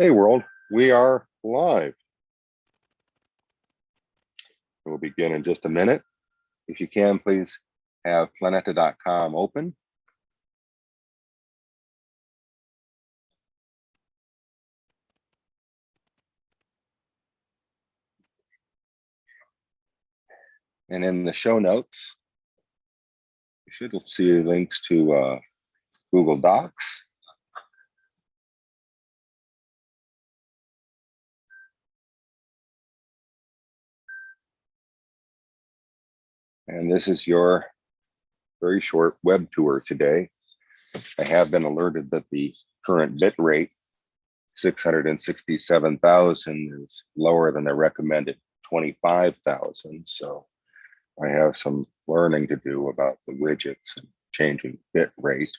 Hey world, we are live. We'll begin in just a minute. If you can, please have planeta.com open. And in the show notes, you should see links to Google Docs. And this is your very short web tour today. I have been alerted that the current bit rate, 667,000, is lower than the recommended 25,000. So I have some learning to do about the widgets and changing bit rate,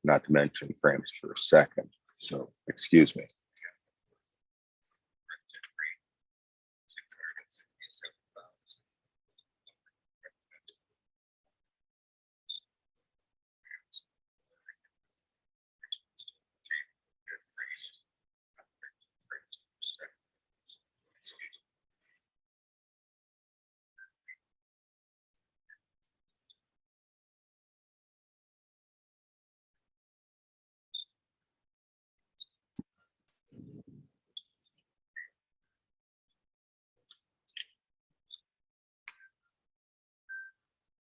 not to mention frames per second. So excuse me.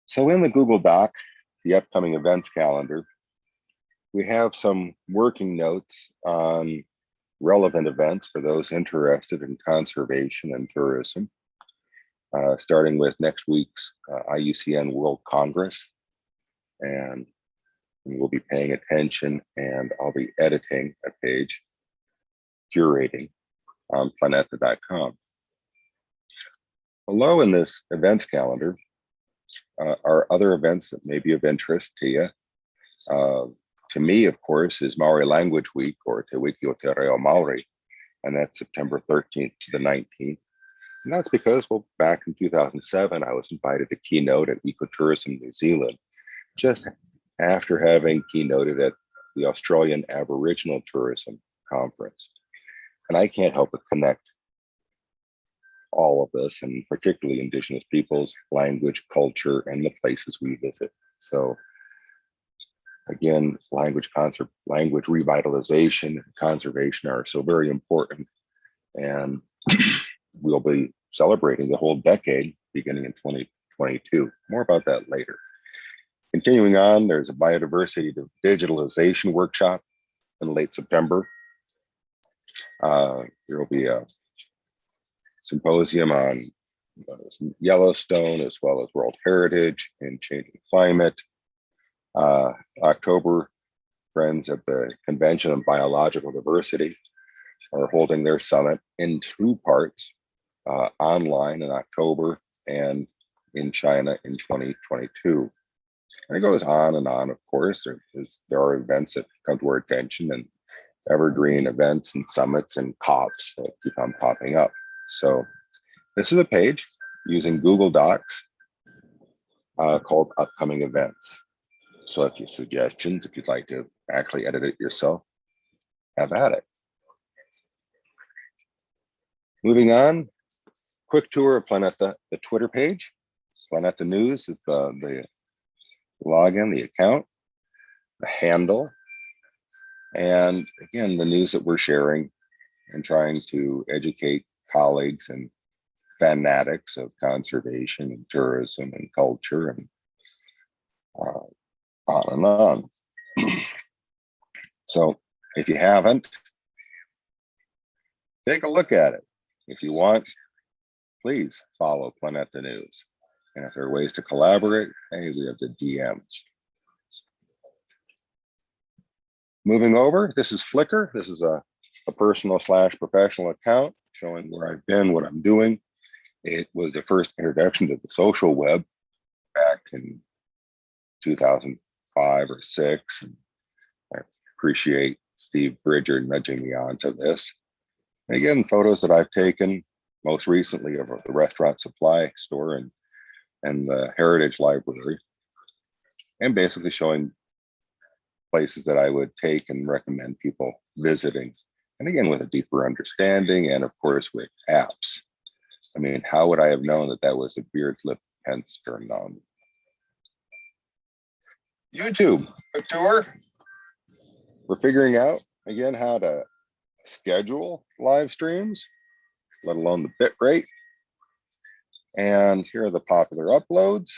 So in the Google Doc, the upcoming events calendar, we have some working notes on relevant events for those interested in conservation and tourism, starting with next week's IUCN World Congress. And we'll be paying attention, and I'll be editing a page, curating on Planeta.com. Below in this events calendar are other events that may be of interest to you. To me, of course, is Maori Language Week, or Te Wiki o Te Reo Maori, and that's September 13th to the 19th. And that's because, well, back in 2007, I was invited to keynote at Ecotourism New Zealand, just after having keynoted at the Australian Aboriginal Tourism Conference. And I can't help but connect all of this, and particularly Indigenous peoples, language, culture, and the places we visit. So again, language revitalization and conservation are so very important. And we'll be celebrating the whole decade beginning in 2022. More about that later. Continuing on, there's a biodiversity digitalization workshop in late September. There will be a symposium on Yellowstone, as well as World Heritage and changing climate. October, friends at the Convention on Biological Diversity are holding their summit in two parts, online in October and in China in 2022. And it goes on and on, of course. There are events that come to our attention, and evergreen events and summits and COPs that keep on popping up. So this is a page using Google Docs called Upcoming Events. So if you have suggestions, if you'd like to actually edit it yourself, have at it. Moving on, quick tour of Planeta, the Twitter page. Planeta News is the login, the account, the handle, and again, the news that we're sharing and trying to educate colleagues and fanatics of conservation and tourism and culture, and on and on. So if you haven't, take a look at it. If you want, please follow Planeta News. And if there are ways to collaborate, hey, we have the DMs. Moving over, this is Flickr. This is a personal / professional account showing where I've been, what I'm doing. It was the first introduction to the social web back in 2005 or 6. And I appreciate Steve Bridger nudging me onto this. And again, photos that I've taken most recently of the restaurant supply store and the Heritage Library, and basically showing places that I would take and recommend people visiting And again, with a deeper understanding and of course with apps. I mean, how would I have known that that was a beard's lip hence turned on? YouTube, a tour. We're figuring out again how to schedule live streams, let alone the bit rate. And here are the popular uploads.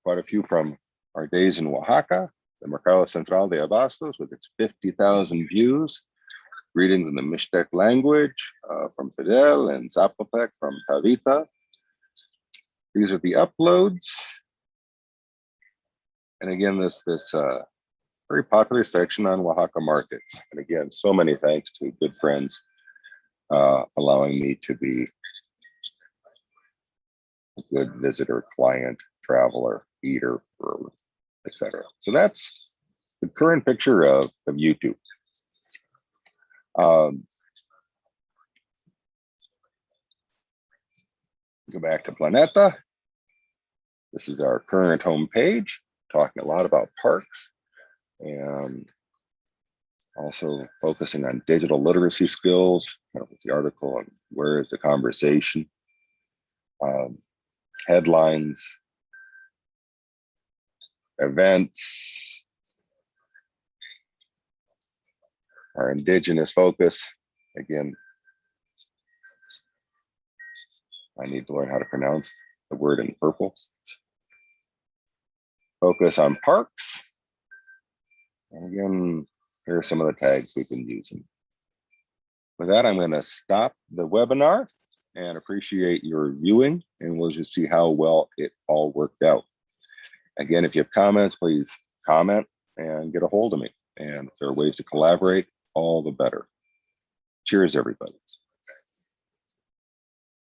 Quite a few from our days in Oaxaca, the Mercado Central de Abastos with its 50,000 views. Greetings in the Mixtec language from Fidel, and Zapotec from Tavita. These are the uploads. And again, this very popular section on Oaxaca markets. And again, so many thanks to good friends allowing me to be a good visitor, client, traveler, eater, etc. So that's the current picture of YouTube. Go back to Planeta. This is our current home page, talking a lot about parks and also focusing on digital literacy skills, with the article on where is the conversation, headlines, events, our indigenous focus. Again, I need to learn how to pronounce the word in purple. Focus on parks. And again, here are some of the tags we've been using. With that, I'm going to stop the webinar and appreciate your viewing, and we'll just see how well it all worked out. Again, if you have comments, please comment and get a hold of me. And if there are ways to collaborate, all the better. Cheers, everybody.